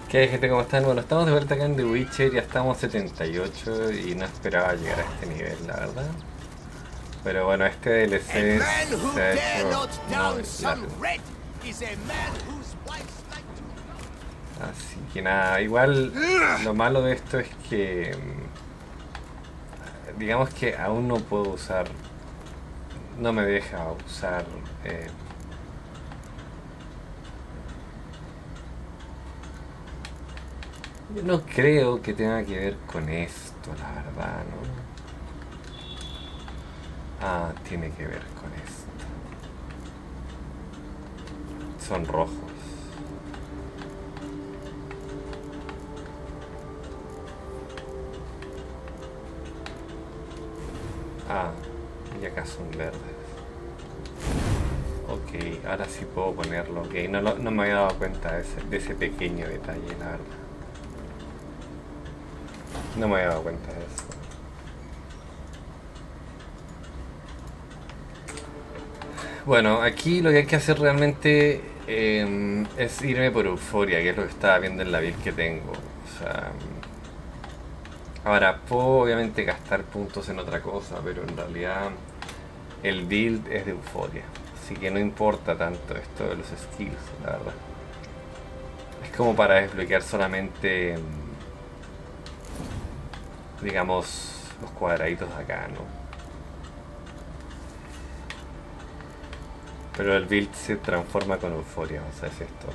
¿Qué hay, gente? ¿Cómo están? Bueno, estamos de vuelta acá en The Witcher, ya estamos 78 y no esperaba llegar a este nivel, la verdad. Pero bueno, este DLC se ha hecho muy largo. Así que nada, igual lo malo de esto es que digamos que aún no puedo usar, no me deja usar yo no creo que tenga que ver con esto, la verdad, ¿no? Ah, tiene que ver con esto. Son rojos. Ah, y acá son verdes. Ok, ahora sí puedo ponerlo. Ok, no me había dado cuenta de ese pequeño detalle, la verdad. No me había dado cuenta de eso. Bueno, aquí lo que hay que hacer realmente es irme por euforia, que es lo que estaba viendo en la build que tengo. O sea, ahora puedo obviamente gastar puntos en otra cosa, pero en realidad el build es de euforia. Así que no importa tanto esto de los skills, la verdad. Es como para desbloquear solamente, digamos, los cuadraditos de acá, ¿no? Pero el build se transforma con euforia, o sea, es esto.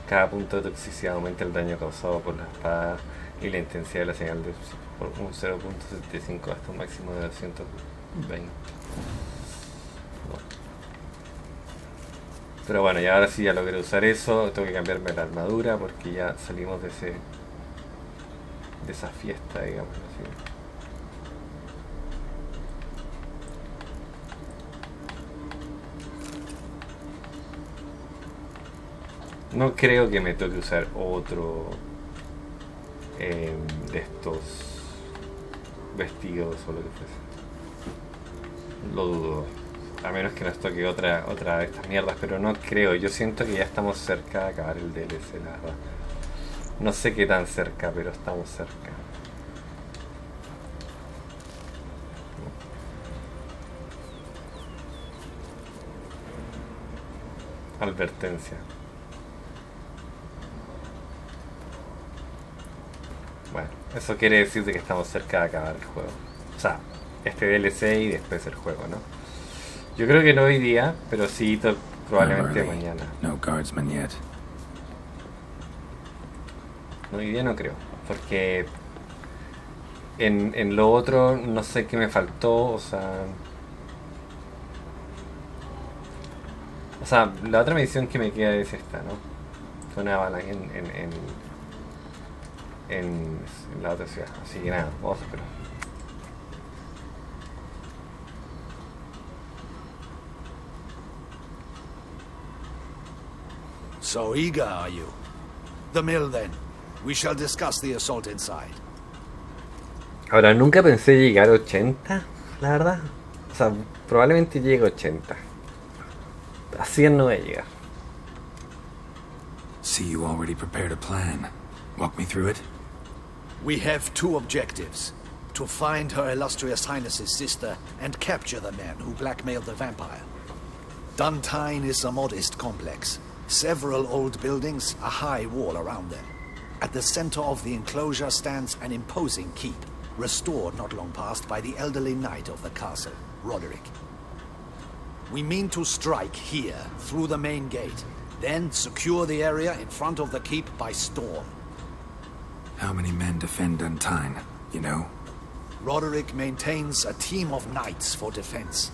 Cada punto de toxicidad aumenta el daño causado por la espada y la intensidad de la señal de por un 0.75 hasta un máximo de 220. Bueno. Pero bueno, y ahora sí ya logré usar eso. Tengo que cambiarme la armadura porque ya salimos de esa fiesta, digamos así. No creo que me toque usar otro de estos vestidos o lo que fuese. Lo dudo. A menos que nos toque otra de estas mierdas, pero no creo. Yo siento que ya estamos cerca de acabar el DLC, la verdad. No sé qué tan cerca, pero estamos cerca. Advertencia. Bueno, eso quiere decir de que estamos cerca de acabar el juego. O sea, este DLC y después el juego, ¿no? Yo creo que no hoy día, pero sí probablemente mañana. No guardsman yet. No, hoy día no creo, porque en lo otro no sé qué me faltó, o sea, la otra misión que me queda es esta, ¿no? Fue una bala en la otra ciudad, así que nada, vamos a esperar. So eager, are you? The mill, then. We shall discuss the assault inside. Ahora, nunca pensé llegar a 80, la verdad. O sea, probablemente llegue a 80. A 100 no voy a llegar. See, you already prepared a plan. Walk me through it. We have two objectives. To find Her Illustrious Highness's sister and capture the man who blackmailed the vampire. Duntine is a modest complex. Several old buildings, a high wall around them. At the center of the enclosure stands an imposing keep, restored not long past by the elderly knight of the castle, Roderick. We mean to strike here, through the main gate, then secure the area in front of the keep by storm. How many men defend Duntine, you know? Roderick maintains a team of knights for defense.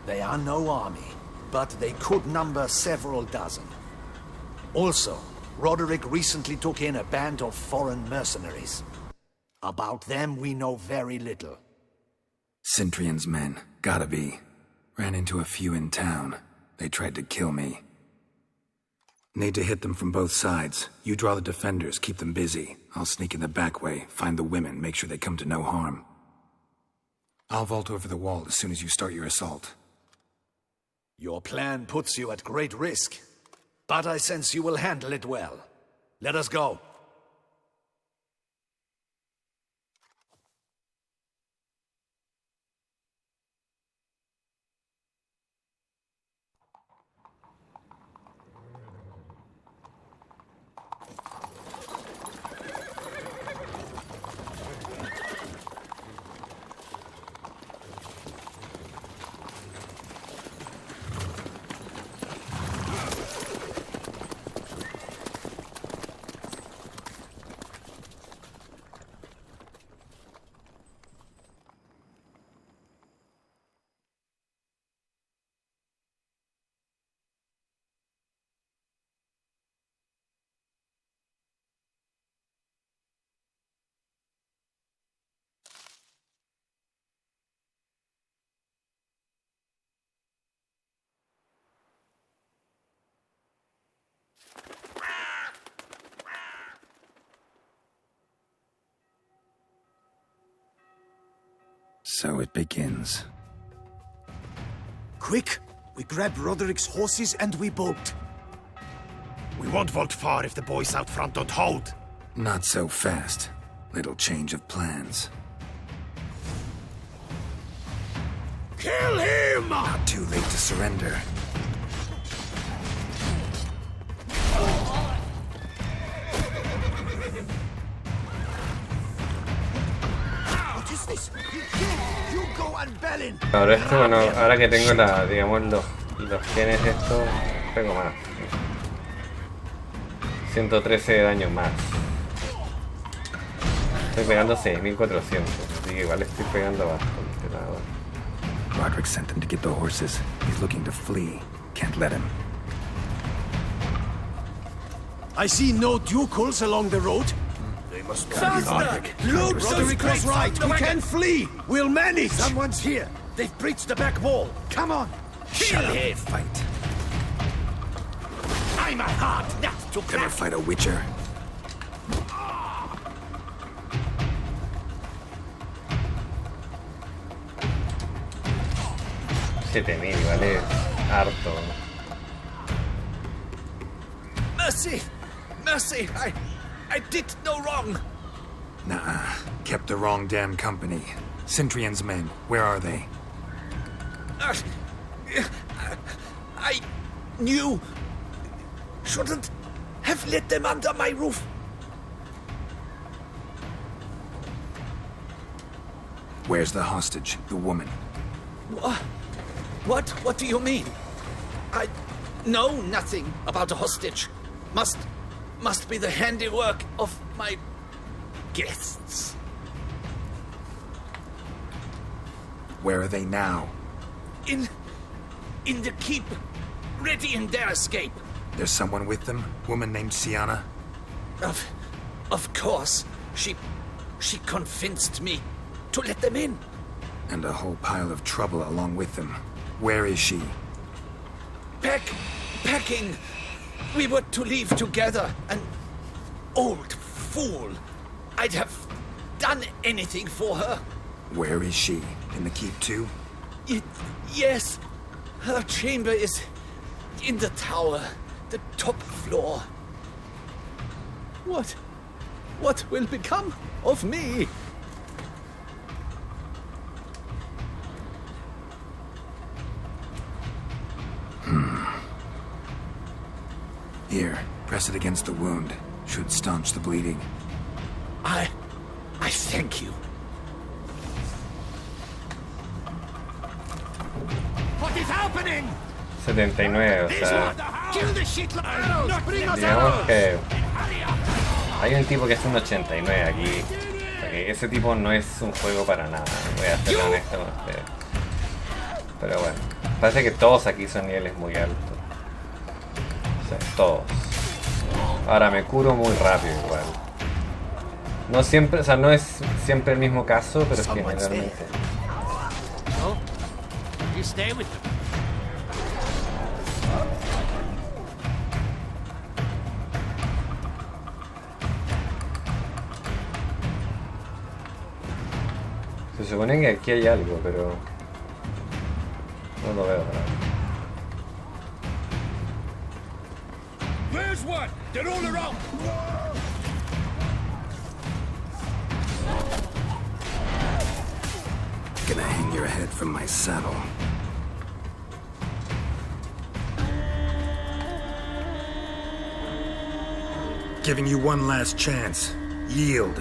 They are no army, but they could number several dozen. Also, Roderick recently took in a band of foreign mercenaries. About them we know very little. Cintrian's men, gotta be. Ran into a few in town. They tried to kill me. Need to hit them from both sides. You draw the defenders, keep them busy. I'll sneak in the back way, find the women, make sure they come to no harm. I'll vault over the wall as soon as you start your assault. Your plan puts you at great risk, but I sense you will handle it well. Let us go. So it begins. Quick! We grab Roderick's horses and we bolt. We won't vault far if the boys out front don't hold. Not so fast. Little change of plans. Kill him! Not too late to surrender. What is this? You go and Bellin! Ahora esto, bueno, ahora que tengo la, digamos, los genes de esto, pego más. 113 de daño más. Estoy pegando 6400, así que igual estoy pegando bastante, la verdad. Roderick sent them to get the horses. He's looking to flee. Can't let him. I see no ducals along the road. They must be Roderick! Load Roderick was right! We can flee! We'll manage! Someone's here! They've breached the back wall! Come on! Shut up, fight. I'm a hard nut to Gonna crack! fight a witcher. 7000, vale, harto. Mercy! Mercy! I did no wrong! Nah, kept the wrong damn company. Centrion's men, where are they? I knew... Shouldn't have let them under my roof. Where's the hostage, the woman? What do you mean? I know nothing about a hostage. Must be the handiwork of my guests. Where are they now? In the keep, ready in their escape. There's someone with them? Woman named Sienna? Of course. She convinced me to let them in. And a whole pile of trouble along with them. Where is she? Packing. We were to leave together. An old fool. I'd have done anything for her. Where is she? In the keep too? Yes. Her chamber is in the tower. The top floor. What will become of me? Here, press it against the wound. Should staunch the bleeding. I thank you. What is happening? 79, o sea, Kill the shit bring us digamos out! que hay un tipo que es un 89 aquí. O sea, que ese tipo no es un juego para nada, voy a ser honesto con ustedes. Pero bueno, parece que todos aquí son niveles muy altos. O sea, todos. Ahora me curo muy rápido igual. No siempre, o sea, no es siempre el mismo caso, pero es que generalmente. No? You stay with them. Se supone que aquí hay algo, pero no lo veo. ¿No? Where's one? They're all around! Gonna hang your head from my saddle. Giving you one last chance. Yield.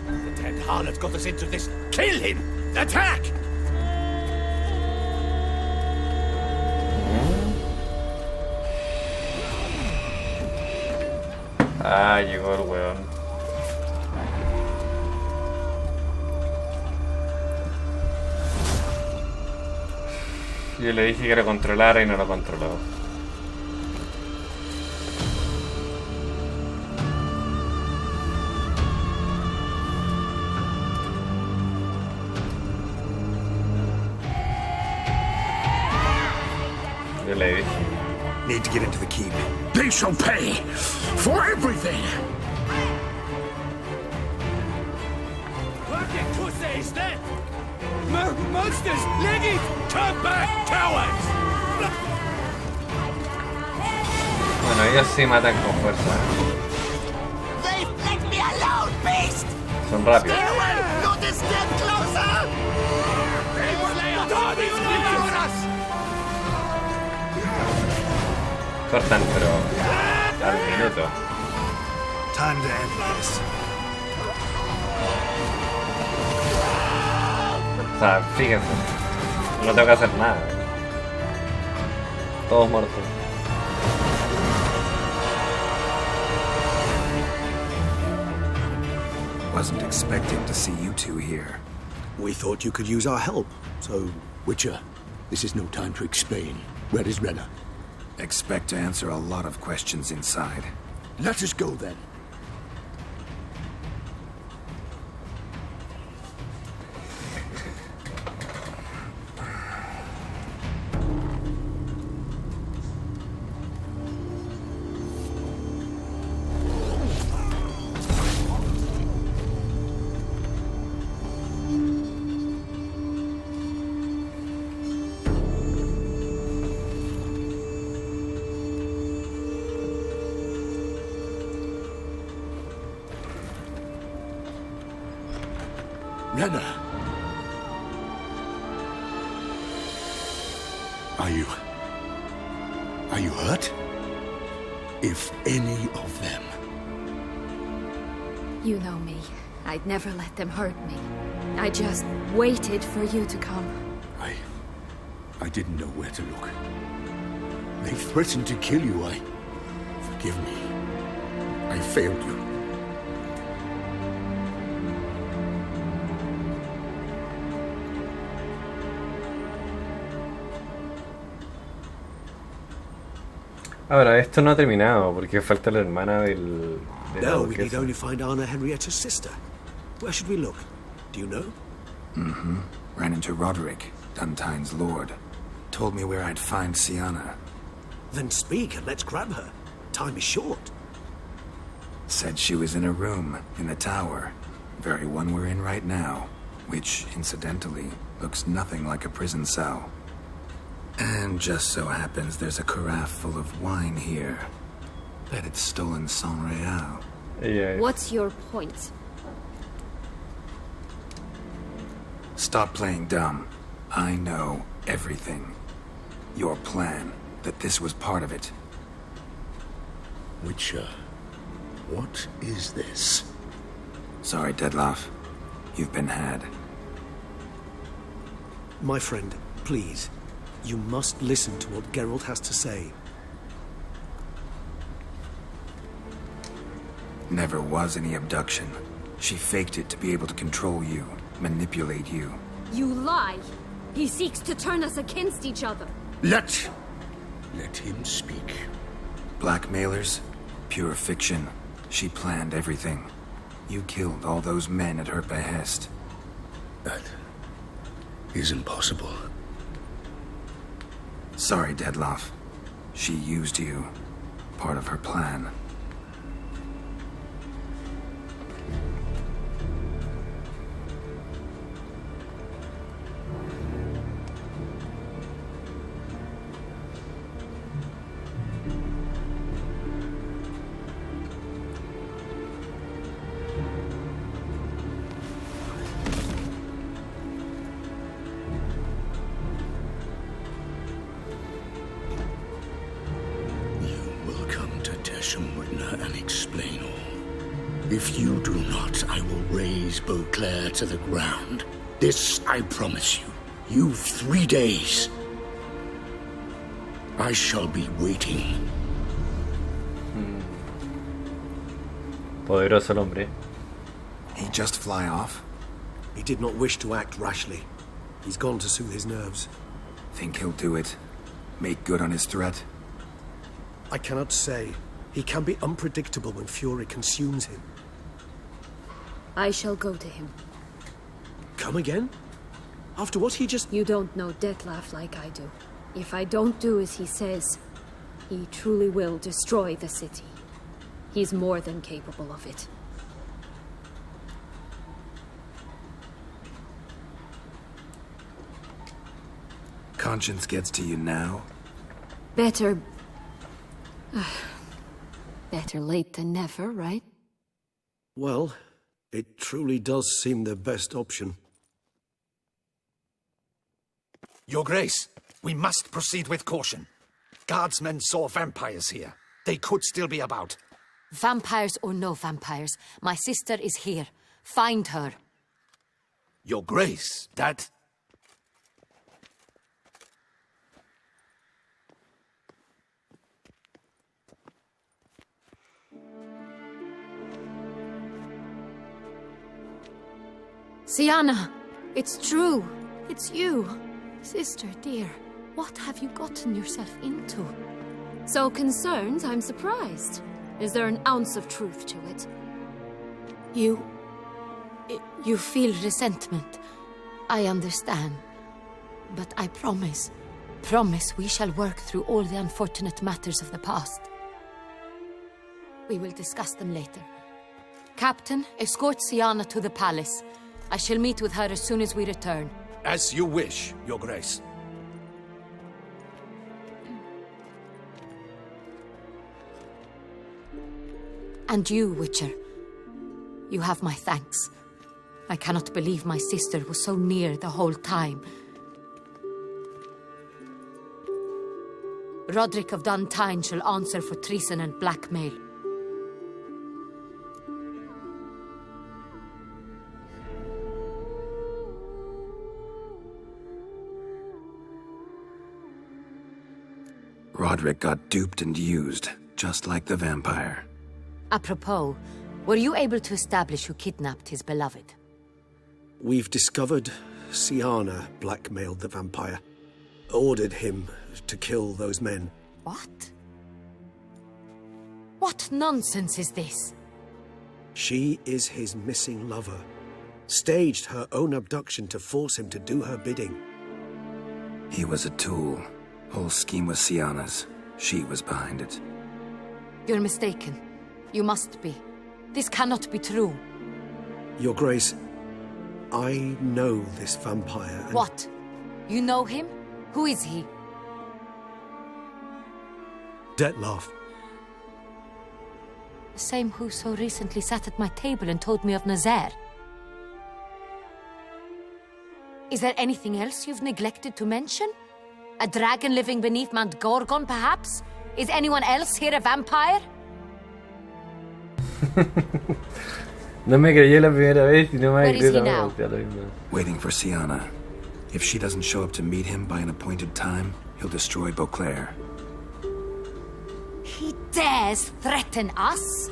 The dead harlot got us into this. Kill him! Attack! Ah, llegó el weón. Yo le dije que lo controlara y no lo controló. Yo le dije. Need to get into the keep. They shall pay for everything! Monsters! Leg it! Come back, cowards! Bueno, ellos sí matan con fuerza. They've let me alone, beast! Son rápidos. Stay away! Not a step closer! Cortan, pero al minuto. Time to end this. O sea, fíjense. No tengo que hacer nada. Todos muertos. Wasn't expecting to see you two here. We thought you could use our help, so... Witcher, this is no time to explain. Where is Renna? Expect to answer a lot of questions inside. Let us go then. Renna! Are you hurt? If any of them. You know me. I'd never let them hurt me. I just waited for you to come. I didn't know where to look. They threatened to kill you. Forgive me. I failed you. Ahora, esto no ha terminado porque falta la hermana del... de la No, we need duquesa. only find Anna Henrietta's sister. Where should we look? Do you know? Ran into Roderick, Duntine's lord. Told me where I'd find Sienna. Then speak and let's grab her. Time is short. Said she was in a room in the tower. Very one we're in right now. Which, incidentally, looks nothing like a prison cell. And just so happens there's a carafe full of wine here. Bet it's stolen San Real. Ella es- What's your point? Stop playing dumb. I know everything. Your plan, that this was part of it. Witcher, what is this? Sorry, Deadloff. You've been had. My friend, please. You must listen to what Geralt has to say. Never was any abduction. She faked it to be able to control you, manipulate you. You lie! He seeks to turn us against each other. Let him speak. Blackmailers? Pure fiction. She planned everything. You killed all those men at her behest. That is impossible. Sorry, Deadloff. She used you. Part of her plan. And explain all. If you do not, I will raise Beauclair to the ground. This I promise you. You've 3 days. I shall be waiting. Poderoso el hombre. He just fly off? He did not wish to act rashly. He's gone to soothe his nerves. Think he'll do it? Make good on his threat? I cannot say. He can be unpredictable when fury consumes him. I shall go to him. Come again? After what he just... You don't know Detlef like I do. If I don't do as he says, he truly will destroy the city. He's more than capable of it. Conscience gets to you now? Better... better late than never, right? Well, it truly does seem the best option. Your Grace, we must proceed with caution. Guardsmen saw vampires here. They could still be about. Vampires or no vampires, my sister is here. Find her. Your Grace, that... Sienna! It's true! It's you! Sister, dear, what have you gotten yourself into? So concerned, I'm surprised. Is there an ounce of truth to it? You feel resentment. I understand. But I promise we shall work through all the unfortunate matters of the past. We will discuss them later. Captain, escort Sienna to the palace. I shall meet with her as soon as we return. As you wish, Your Grace. And you, Witcher. You have my thanks. I cannot believe my sister was so near the whole time. Roderick of Duntine shall answer for treason and blackmail. Roderick got duped and used, just like the vampire. Apropos, were you able to establish who kidnapped his beloved? We've discovered Sienna blackmailed the vampire. Ordered him to kill those men. What? What nonsense is this? She is his missing lover. Staged her own abduction to force him to do her bidding. He was a tool. Whole scheme was Sienna's. She was behind it. You're mistaken. You must be. This cannot be true. Your Grace, I know this vampire and... What? You know him? Who is he? Detlaff. The same who so recently sat at my table and told me of Nazaire. Is there anything else you've neglected to mention? A dragon living beneath Mount Gorgon, perhaps? Is anyone else here a vampire? No me creyó la primera vez y no me Where is he now? Waiting for Sienna. If she doesn't show up to meet him by an appointed time, he'll destroy Beauclair. He dares threaten us?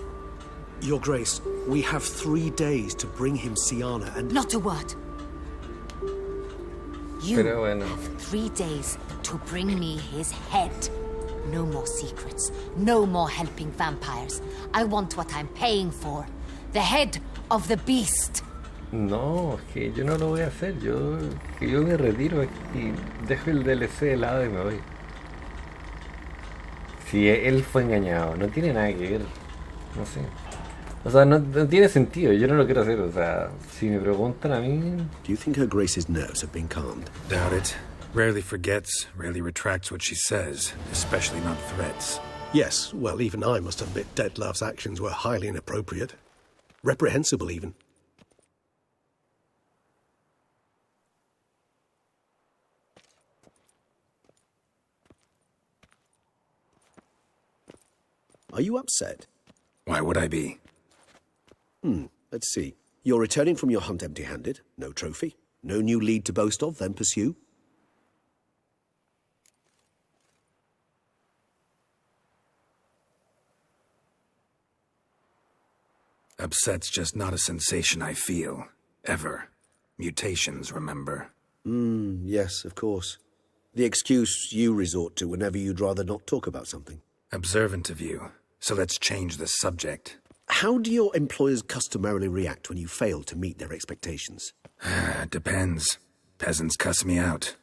Your Grace, we have 3 days to bring him Sienna and... Not a word. You Pero bueno. have 3 days to bring me his head. No more secrets. No more helping vampires. I want what I'm paying for. The head of the beast. No, es que yo no lo voy a hacer. Yo me retiro y dejo el DLC de lado y me voy. Si él fue engañado, no tiene nada que ver. No sé. O sea, no tiene sentido. Yo no lo quiero hacer. O sea, si me preguntan a mí... Do you think Her Grace's nerves have been calmed? Doubt it. Rarely forgets, rarely retracts what she says, especially not threats. Yes, well, even I must admit Detlaff's actions were highly inappropriate. Reprehensible, even. Are you upset? Why would I be? Let's see. You're returning from your hunt empty-handed. No trophy. No new lead to boast of, then pursue. Upset's just not a sensation I feel. Ever. Mutations, remember? Yes, of course. The excuse you resort to whenever you'd rather not talk about something. Observant of you. So let's change the subject. How do your employers customarily react when you fail to meet their expectations? Depends. Peasants cuss me out.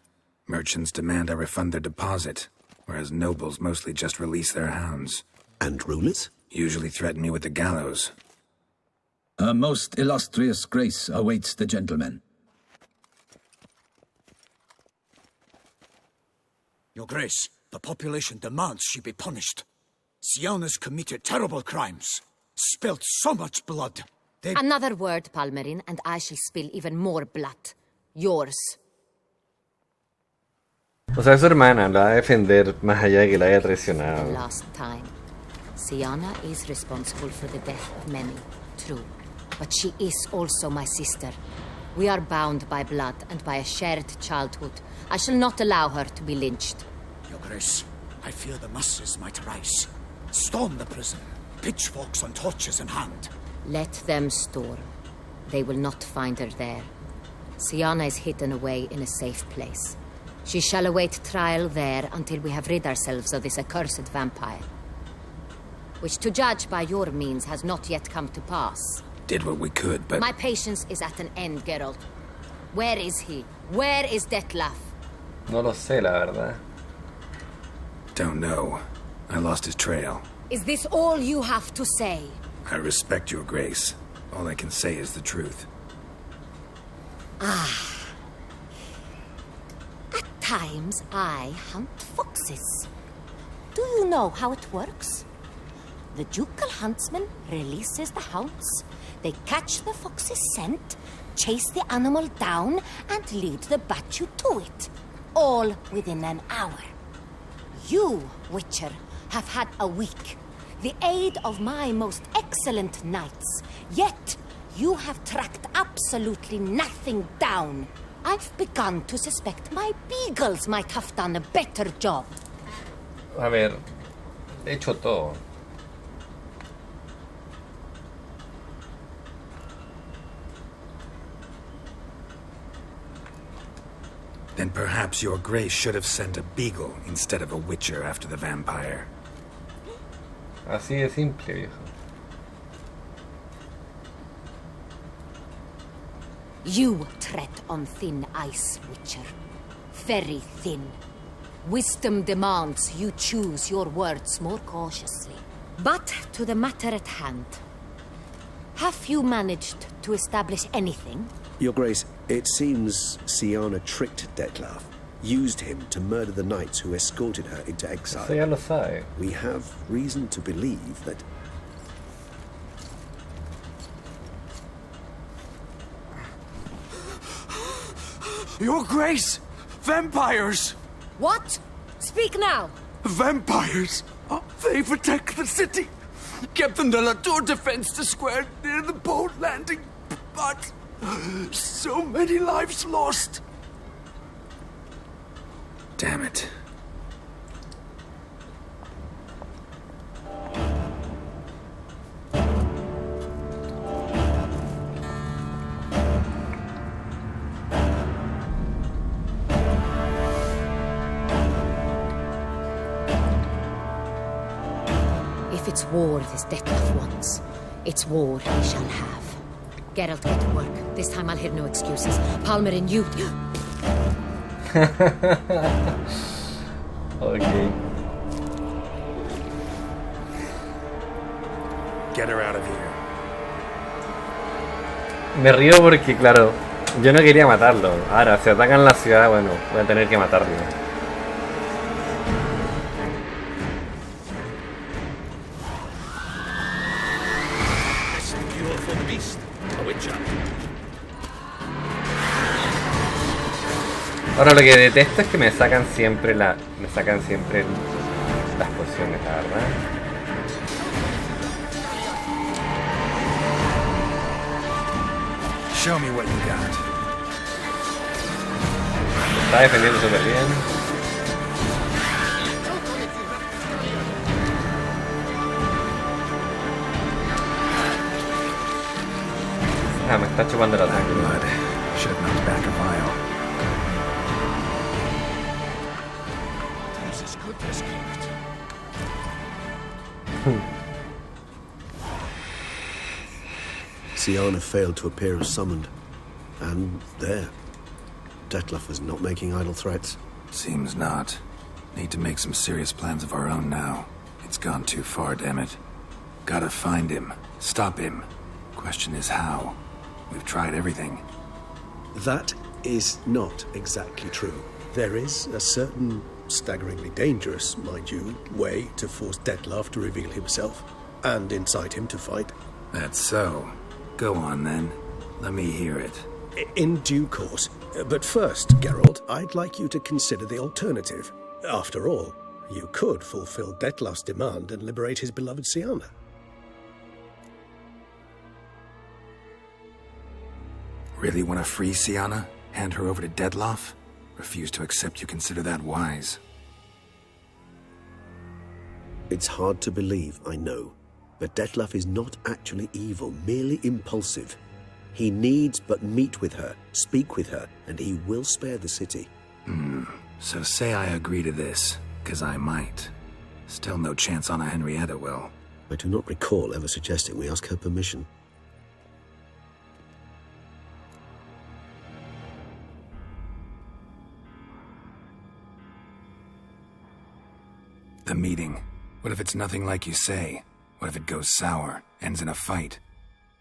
Merchants demand I refund their deposit, whereas nobles mostly just release their hounds. And rulers? Usually threaten me with the gallows. A most illustrious grace awaits the gentleman. Your Grace, the population demands she be punished. Siana's committed terrible crimes. Spilt so much blood. Another word, Palmerin, and I shall spill even more blood. Yours. O sea, es su hermana, la va a defender más allá de que la haya traicionado. The last time. Siana is responsible for the death of many, true. But she is also my sister. We are bound by blood and by a shared childhood. I shall not allow her to be lynched. Your Grace, I fear the masses might rise. Storm the prison, pitchforks and torches in hand. Let them storm. They will not find her there. Siana is hidden away in a safe place. She shall await trial there until we have rid ourselves of this accursed vampire. Which, to judge by your means, has not yet come to pass. Did what we could, but... My patience is at an end, Geralt. Where is he? Where is Detlef? No lo sé, la verdad. Don't know. I lost his trail. Is this all you have to say? I respect your grace. All I can say is the truth. Ah. At times, I hunt foxes. Do you know how it works? The ducal huntsman releases the hounds. They catch the fox's scent, chase the animal down, and lead the batu to it. All within an hour. You, Witcher, have had a week. The aid of my most excellent knights. Yet, you have tracked absolutely nothing down. I've begun to suspect my beagles might have done a better job. A ver, he hecho todo. Then perhaps your grace should have sent a beagle instead of a witcher after the vampire. Así de simple, viejo. You tread on thin ice, Witcher. Very thin. Wisdom demands you choose your words more cautiously. But to the matter at hand. Have you managed to establish anything? Your Grace, it seems Siana tricked Detlef, used him to murder the knights who escorted her into exile. Eso ya lo sabe. We have reason to believe that... Your Grace! Vampires! What? Speak now! Vampires! They protect the city! Captain de la Tour defends the square near the boat landing, but... so many lives lost! Damn it. If it's war this Detlef wants, it's war he shall have. Geralt, get to work. This time I'll hear no excuses. Palmerin, you... Okay. Get her out of here. Me río porque, claro, yo no quería matarlo. Ahora, si atacan la ciudad, bueno, voy a tener que matarlo. Ahora lo que detesto es que me sacan siempre las pociones, la verdad. Show me what you got. Está defendiendo súper bien. Ah, me está chupando la sangre. Blood. Should have knocked back a vial. Siana failed to appear as summoned. And there. Detlef was not making idle threats. Seems not. Need to make some serious plans of our own now. It's gone too far, damn it. Gotta find him. Stop him. Question is how. We've tried everything. That is not exactly true. There is a certain staggeringly dangerous, mind you, way to force Dettlaff to reveal himself and incite him to fight. That's so. Go on, then. Let me hear it. In due course. But first, Geralt, I'd like you to consider the alternative. After all, you could fulfill Dettlaff's demand and liberate his beloved Siana. Really want to free Siana? Hand her over to Dettlaff? Refuse to accept you consider that wise. It's hard to believe, I know. But Dettlaff is not actually evil, merely impulsive. He needs but meet with her, speak with her, and he will spare the city. So say I agree to this, 'cause I might. Still no chance Anna Henrietta will. I do not recall ever suggesting we ask her permission. The meeting. What if it's nothing like you say? What if it goes sour, ends in a fight?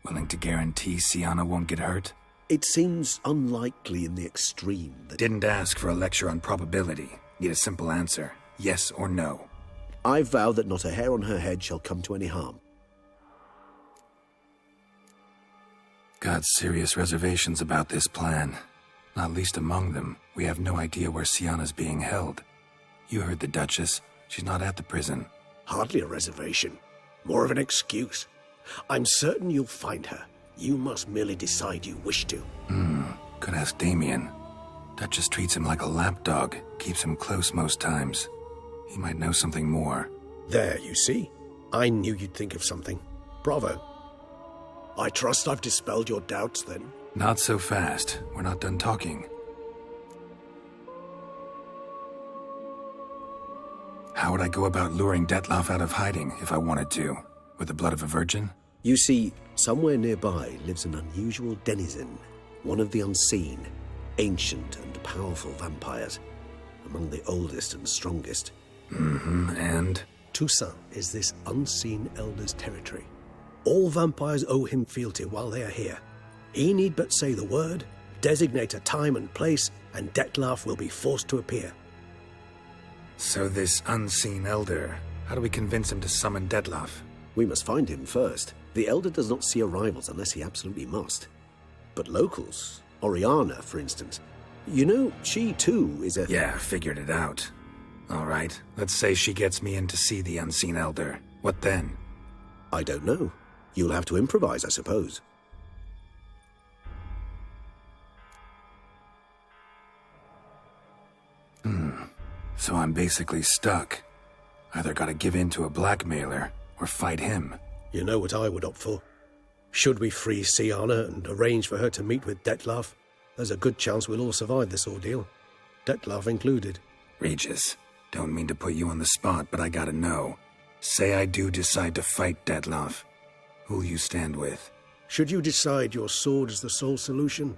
Willing to guarantee Siana won't get hurt? It seems unlikely in the extreme that... Didn't ask for a lecture on probability. Need a simple answer. Yes or no. I vow that not a hair on her head shall come to any harm. Got serious reservations about this plan. Not least among them, we have no idea where Siana's being held. You heard the Duchess. She's not at the prison. Hardly a reservation. More of an excuse. I'm certain you'll find her. You must merely decide you wish to. Could ask Damien. Duchess treats him like a lapdog, keeps him close most times. He might know something more. There, you see? I knew you'd think of something. Bravo. I trust I've dispelled your doubts, then. Not so fast. We're not done talking. How would I go about luring Dettlaff out of hiding if I wanted to? With the blood of a virgin? You see, somewhere nearby lives an unusual denizen, one of the unseen, ancient and powerful vampires, among the oldest and strongest. And? Toussaint is this unseen elder's territory. All vampires owe him fealty while they are here. He need but say the word, designate a time and place, and Dettlaff will be forced to appear. So this unseen elder, how do we convince him to summon Dettlaff? We must find him first. The elder does not see arrivals unless he absolutely must. But locals, Oriana, for instance, you know, she too is a... Yeah, figured it out. All right, let's say she gets me in to see the unseen elder. What then? I don't know. You'll have to improvise, I suppose. So I'm basically stuck. Either gotta give in to a blackmailer, or fight him. You know what I would opt for. Should we free Siana and arrange for her to meet with Dettlaff, there's a good chance we'll all survive this ordeal. Dettlaff included. Regis, don't mean to put you on the spot, but I gotta know. Say I do decide to fight Dettlaff. Who'll you stand with? Should you decide your sword is the sole solution,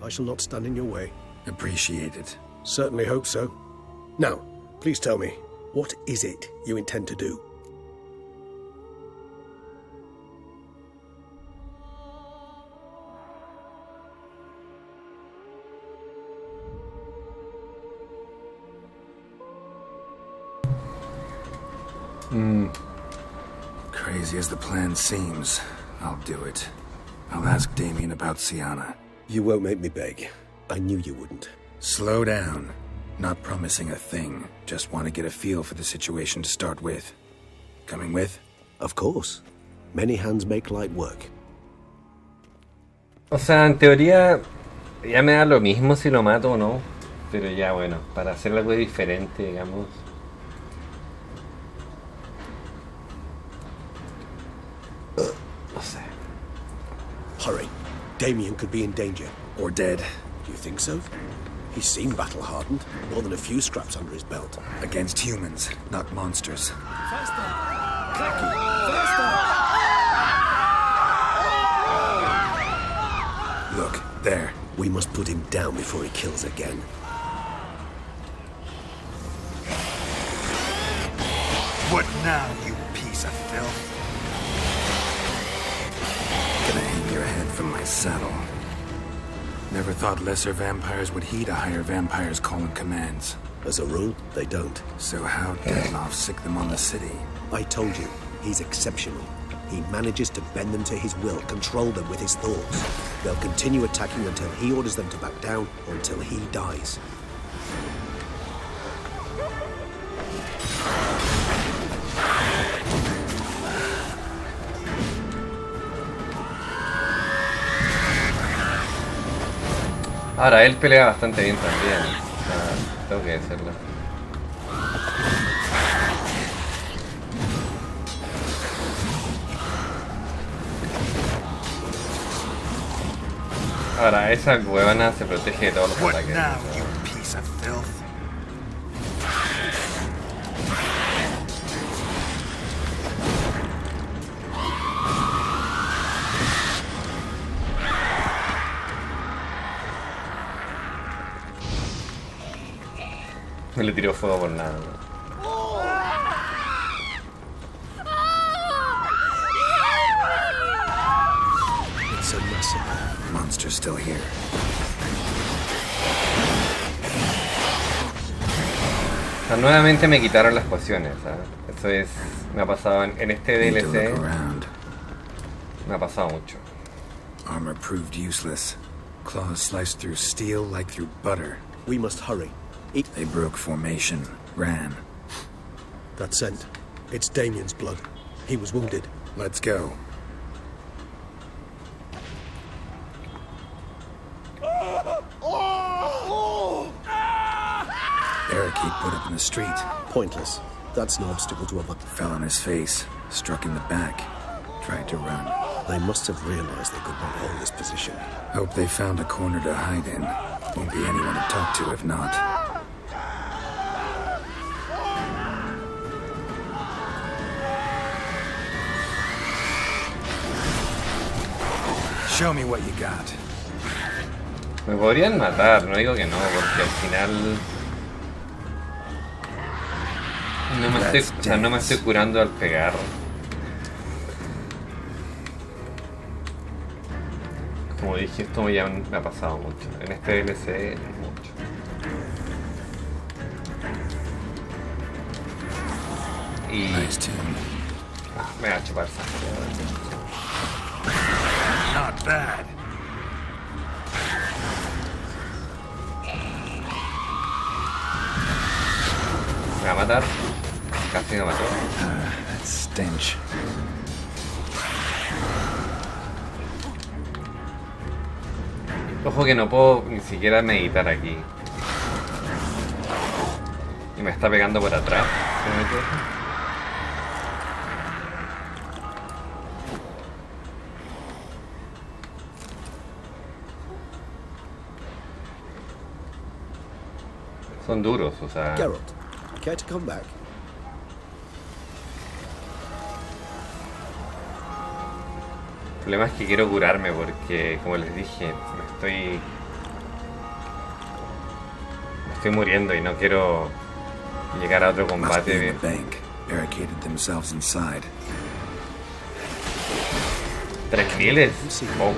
I shall not stand in your way. Appreciate it. Certainly hope so. Now, please tell me, what is it you intend to do? Crazy as the plan seems, I'll do it. I'll ask Damien about Siana. You won't make me beg. I knew you wouldn't. Slow down. Not promising a thing. Just want to get a feel for the situation to start with. Coming with? Of course. Many hands make light work. O sea, en teoría ya me da lo mismo si lo mato o no. Pero ya bueno, para hacer algo diferente, digamos. No sé. Hurry. Damien could be in danger. Or dead. Do you think so? He seemed battle-hardened. More than a few scraps under his belt. Against humans, not monsters. Look, there. We must put him down before he kills again. What now, you piece of filth? Gonna hang your head from my saddle. Never thought lesser vampires would heed a higher vampire's call and commands. As a rule, they don't. So how'd Detloff sick them on the city? I told you, he's exceptional. He manages to bend them to his will, control them with his thoughts. They'll continue attacking until he orders them to back down, or until he dies. Ahora, él pelea bastante bien también. O sea, tengo que decirlo. Ahora, esa huevona se protege de todos los ataques. No le tiró fuego por nada, ¿no? It's a massacre. Monster's still here. O sea, nuevamente me quitaron las pociones, ¿sabes? Eso es... me ha pasado en este DLC. Me ha pasado mucho. Armor proved useless. Claws sliced through steel like through butter. We must hurry. They broke formation, ran. That scent. It's Damien's blood. He was wounded. Let's go. Barricade put up in the street. Pointless. That's no obstacle to a... Fell on his face, struck in the back, tried to run. They must have realized they could not hold this position. Hope they found a corner to hide in. Won't be anyone to talk to if not. Show me what you got. Me podrían matar, no digo que no, porque al final no me estoy curando al pegar. Como dije, esto ya me ha pasado mucho. En este DLC mucho. Y me va a chupar sangre. Not bad. Me va a matar. Casi me mató. That stench. Ojo que no puedo ni siquiera meditar aquí. Y me está pegando por atrás. ¿Sí me equivoco? Son duros, o sea... Geralt, care to come back? El problema es que quiero curarme porque, como les dije, me estoy muriendo y no quiero llegar a otro combate. ¿3.000? Poco.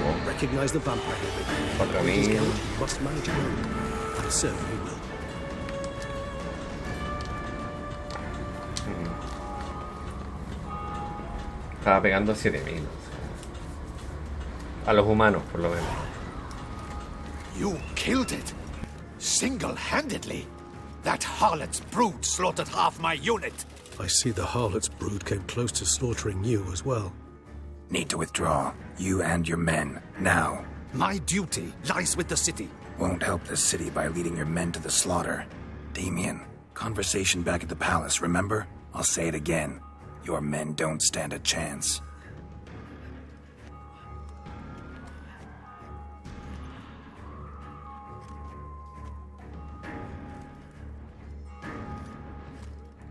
4.000. Estaba pegando 7.000. A los humanos, por lo menos. You killed it? Single-handedly? That harlot's brood slaughtered half my unit. I see the harlot's brood came close to slaughtering you as well. Need to withdraw. You and your men. Now. My duty lies with the city. Won't help the city by leading your men to the slaughter. Damien, conversation back at the palace, remember? I'll say it again. Your men don't stand a chance.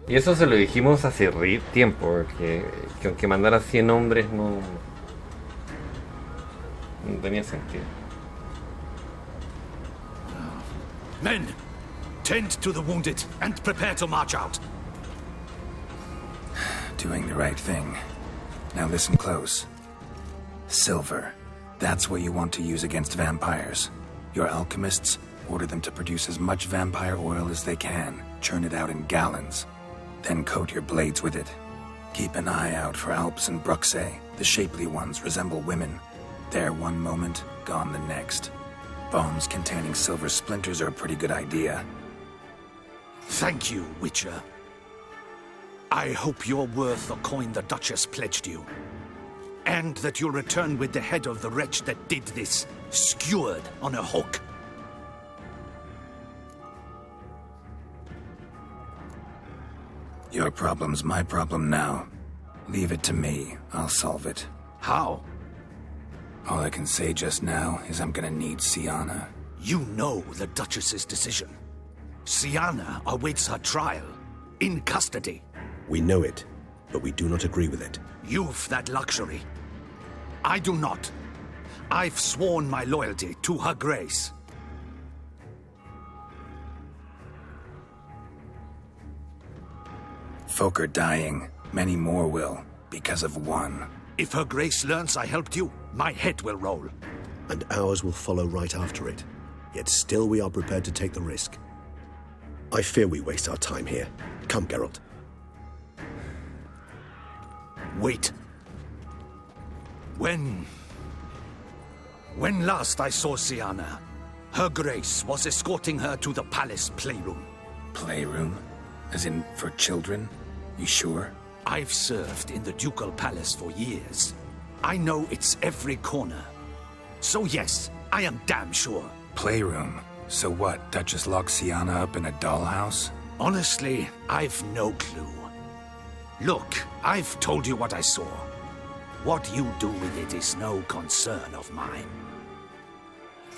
Y eso se lo dijimos hace tiempo, que aunque mandara 100 hombres no tenía sentido. Men, tend to the wounded and prepare to march out. Doing the right thing. Now listen close. Silver. That's what you want to use against vampires. Your alchemists Order them to produce as much vampire oil as they can. Churn it out in gallons. Then coat your blades with it. Keep an eye out for Alps and Bruxae. The shapely ones resemble women. There one moment, gone the next. Bombs containing silver splinters are a pretty good idea. Thank you, Witcher. I hope you're worth the coin the Duchess pledged you. And that you'll return with the head of the wretch that did this, skewered on a hook. Your problem's my problem now. Leave it to me. I'll solve it. How? All I can say just now is I'm gonna need Sienna. You know the Duchess's decision. Sienna awaits her trial, in custody. We know it, but we do not agree with it. You've that luxury. I do not. I've sworn my loyalty to her grace. Folk are dying. Many more will, because of one. If her grace learns I helped you, my head will roll. And ours will follow right after it. Yet still we are prepared to take the risk. I fear we waste our time here. Come, Geralt. Wait. When last I saw Sienna, her grace was escorting her to the palace playroom. Playroom? As in, for children? You sure? I've served in the ducal palace for years. I know its every corner. So yes, I am damn sure. Playroom? So what, Duchess locked Sienna up in a dollhouse? Honestly, I've no clue. Look, I've told you what I saw. What you do with it is no concern of mine.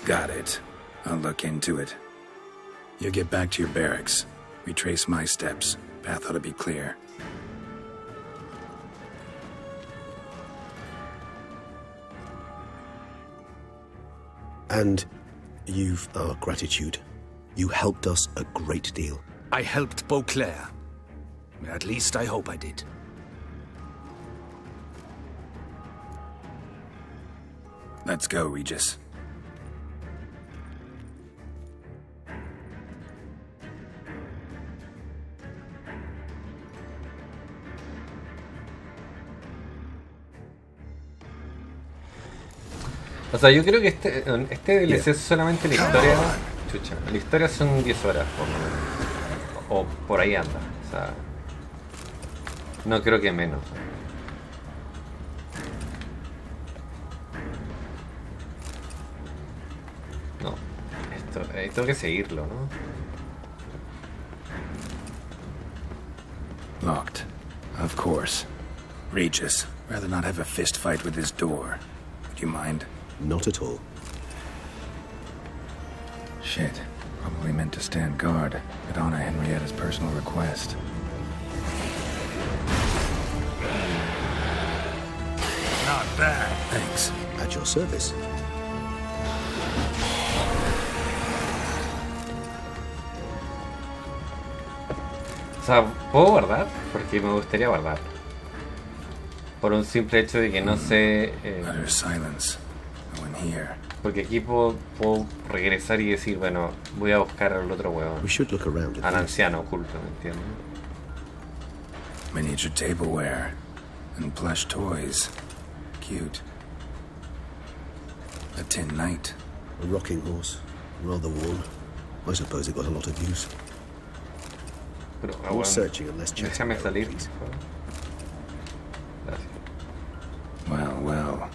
Got it. I'll look into it. You get back to your barracks. Retrace my steps. Path ought to be clear. And you've our gratitude. You helped us a great deal. I helped Beauclair. At least I hope I did. Let's go, Regis. O sea, yo creo que este DLC es solamente la historia. Chucha, la historia son 10 horas, por lo menos. O por ahí anda. O sea, no creo que menos. No, esto tengo que seguirlo, ¿no? Locked. Of course. Regis, rather not have a fist fight with this door. Would you mind? Not at all. Shit. Probably meant to stand guard, but honor Henrietta's personal request. Not bad. Thanks. At your service. O sea, ¿puedo guardar? Porque me gustaría guardar. Por un simple hecho de que no sé... Utter silence. No one here. Porque aquí puedo regresar y decir, bueno, voy a buscar al otro huevón. We should look around at Al these. anciano oculto, ¿me entiendes? Miniature tableware. And plush toys. Cute. A tin knight. A rocking horse. Rather worn. I suppose it got a lot of use. Pero, More bueno, searching and less chatting. déjame Geralt, salir. please. Gracias. Well, well.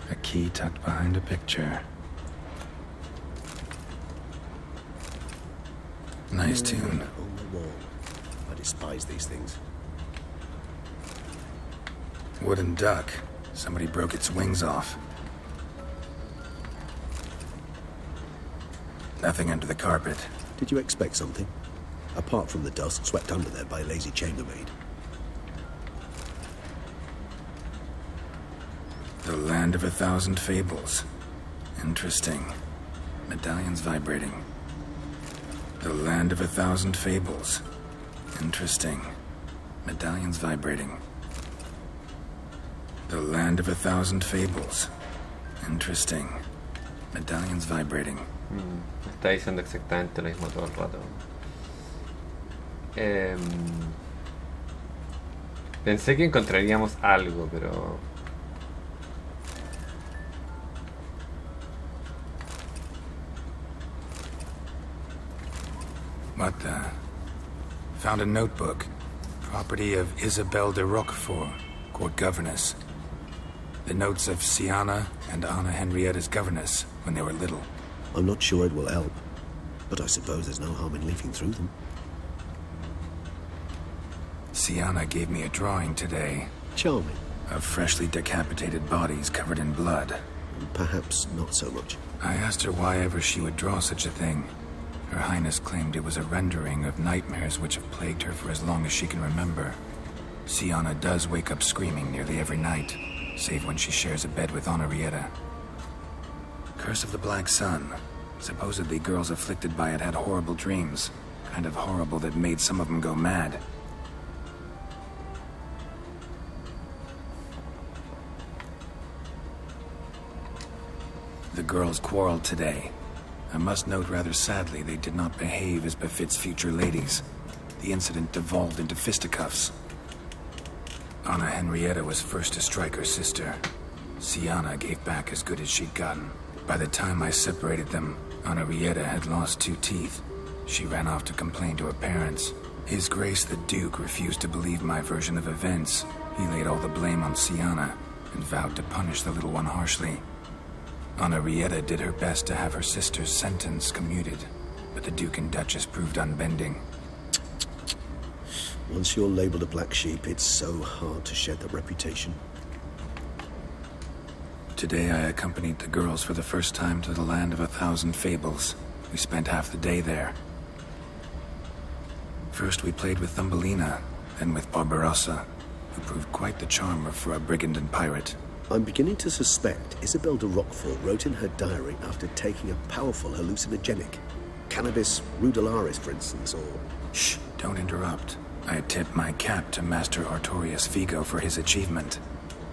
A key tucked behind a picture. Nice tune. On the wall. I despise these things. Wooden duck. Somebody broke its wings off. Nothing under the carpet. Did you expect something? Apart from the dust swept under there by a lazy chambermaid. The land of 1,000 fables. Interesting. Medallions vibrating. The land of 1,000 fables. Interesting. Medallions vibrating. The land of 1,000 fables. Interesting. Medallions vibrating. Me está diciendo exactamente lo mismo todo el rato. Pensé que encontraríamos algo, pero... What the? Found a notebook. Property of Isabelle de Roquefort, court governess. The notes of Siana and Anna Henrietta's governess when they were little. I'm not sure it will help, but I suppose there's no harm in leafing through them. Siana gave me a drawing today. Charming. Of freshly decapitated bodies covered in blood. Perhaps not so much. I asked her why ever she would draw such a thing. Her Highness claimed it was a rendering of nightmares which have plagued her for as long as she can remember. Siana does wake up screaming nearly every night, save when she shares a bed with Henrietta. Curse of the Black Sun. Supposedly girls afflicted by it had horrible dreams. Kind of horrible that made some of them go mad. The girls quarreled today. I must note rather sadly they did not behave as befits future ladies. The incident devolved into fisticuffs. Anna Henrietta was first to strike her sister. Siana gave back as good as she'd gotten. By the time I separated them, Henrietta had lost 2 teeth. She ran off to complain to her parents. His Grace the Duke refused to believe my version of events. He laid all the blame on Siana and vowed to punish the little one harshly. Henrietta did her best to have her sister's sentence commuted, but the Duke and Duchess proved unbending. Once you're labeled a black sheep, it's so hard to shed that reputation. Today I accompanied the girls for the first time to the land of 1,000 fables. We spent half the day there. First we played with Thumbelina, then with Barbarossa, who proved quite the charmer for a brigand and pirate. I'm beginning to suspect Isabelle de Roquefort wrote in her diary after taking a powerful hallucinogenic. Cannabis rudularis, for instance, or... Shh, don't interrupt. I tip my cap to Master Artorius Vigo for his achievement.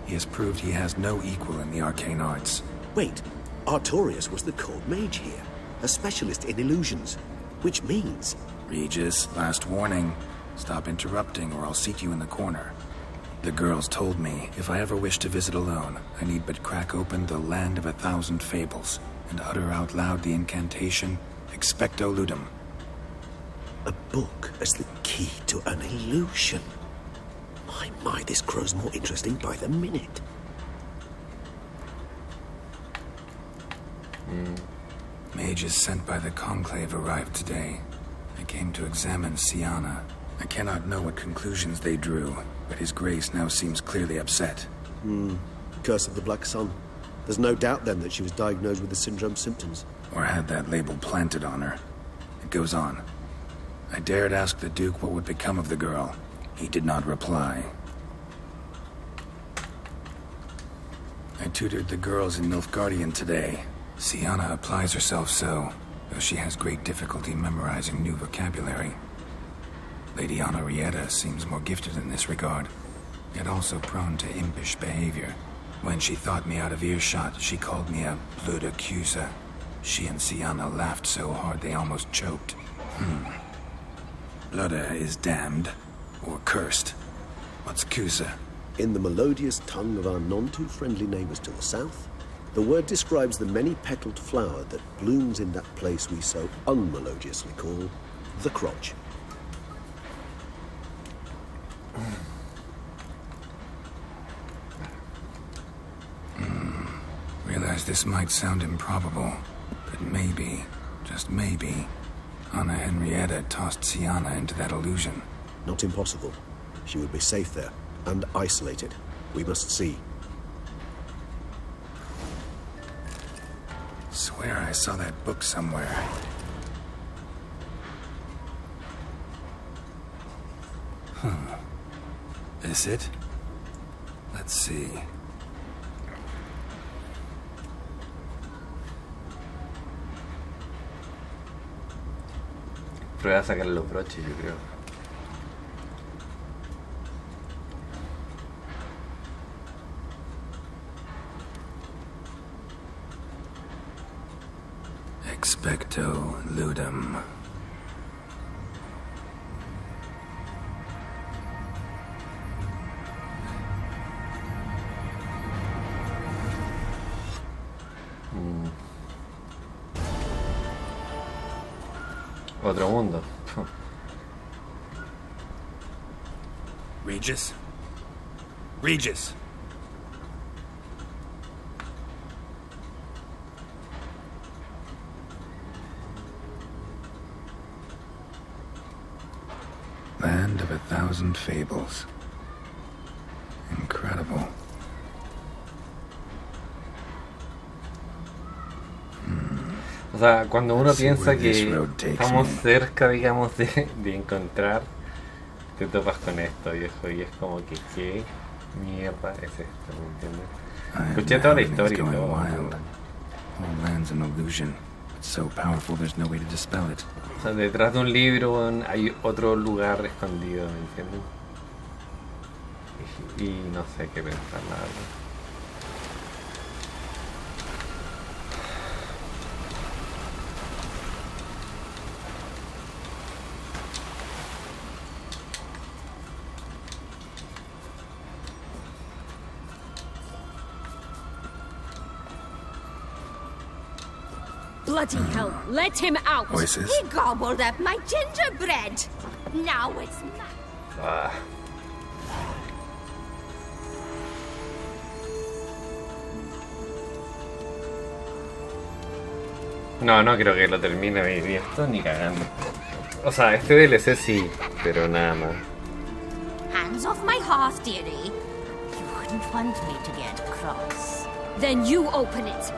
He has proved he has no equal in the arcane arts. Wait, Artorius was the court mage here, a specialist in illusions, which means... Regis, last warning. Stop interrupting or I'll seat you in the corner. The girls told me if I ever wish to visit alone, I need but crack open the land of 1,000 fables and utter out loud the incantation, Expecto Ludum. A book as the key to an illusion. My, this grows more interesting by the minute. Mages sent by the Conclave arrived today. I came to examine Siana. I cannot know what conclusions they drew, but His Grace now seems clearly upset. Curse of the Black Sun. There's no doubt then that she was diagnosed with the syndrome symptoms. Or had that label planted on her. It goes on. I dared ask the Duke what would become of the girl. He did not reply. I tutored the girls in Nilfgaardian today. Siana applies herself so, though she has great difficulty memorizing new vocabulary. Lady Henrietta seems more gifted in this regard, yet also prone to impish behavior. When she thought me out of earshot, she called me a blood accuser. She and Siana laughed so hard they almost choked. Blooda is damned, or cursed. What's Cusa? In the melodious tongue of our none-too-friendly neighbors to the south, the word describes the many-petaled flower that blooms in that place we so unmelodiously call the crotch. Realize this might sound improbable, but maybe, just maybe, Anna Henrietta tossed Siana into that illusion. Not impossible. She would be safe there, and isolated. We must see. Swear I saw that book somewhere. This it? Let's see. Prueba a sacar los broches, yo creo. Expecto ludum. Otro mundo. Regis? Regis! Land of 1,000 fables. Incredible. O sea, cuando uno piensa que estamos cerca, digamos, de encontrar, te topas con esto, viejo, y es como que, ¿qué mierda es esto? ¿Me entiendes? Escuché toda la historia y todo. All land's an illusion. It's so powerful there's no way to dispel it. O sea, detrás de un libro hay otro lugar escondido, ¿me entiendes? Y no sé qué pensar, la verdad. Bloody hell, let him out! Voices. He gobbled up my gingerbread. Now it's Ah. No, no creo que lo termine de esto ni cagando. O sea, este DLC sí, pero nada más. hands off my hearth, dearie. You wouldn't want me to get cross. Then you open it.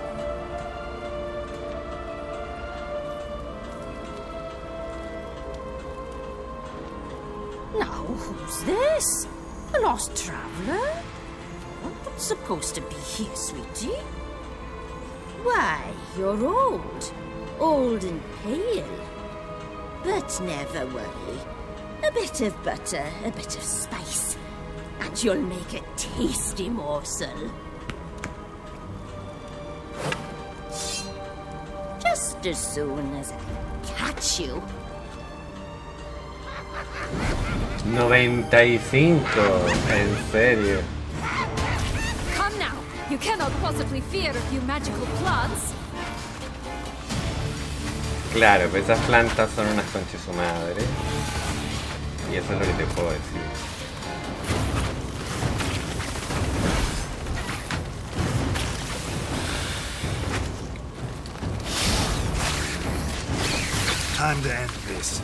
Now, who's this? A lost traveler? Not supposed to be here, sweetie. Why, you're old. Old and pale. But never worry. A bit of butter, a bit of spice, and you'll make a tasty morsel. Just as soon as I catch you. 95, en serio. Come now. You cannot possibly fear a few magical plants. Claro, pues esas plantas son unas conchas su madre. Y eso es lo que te puedo decir. Time to end this.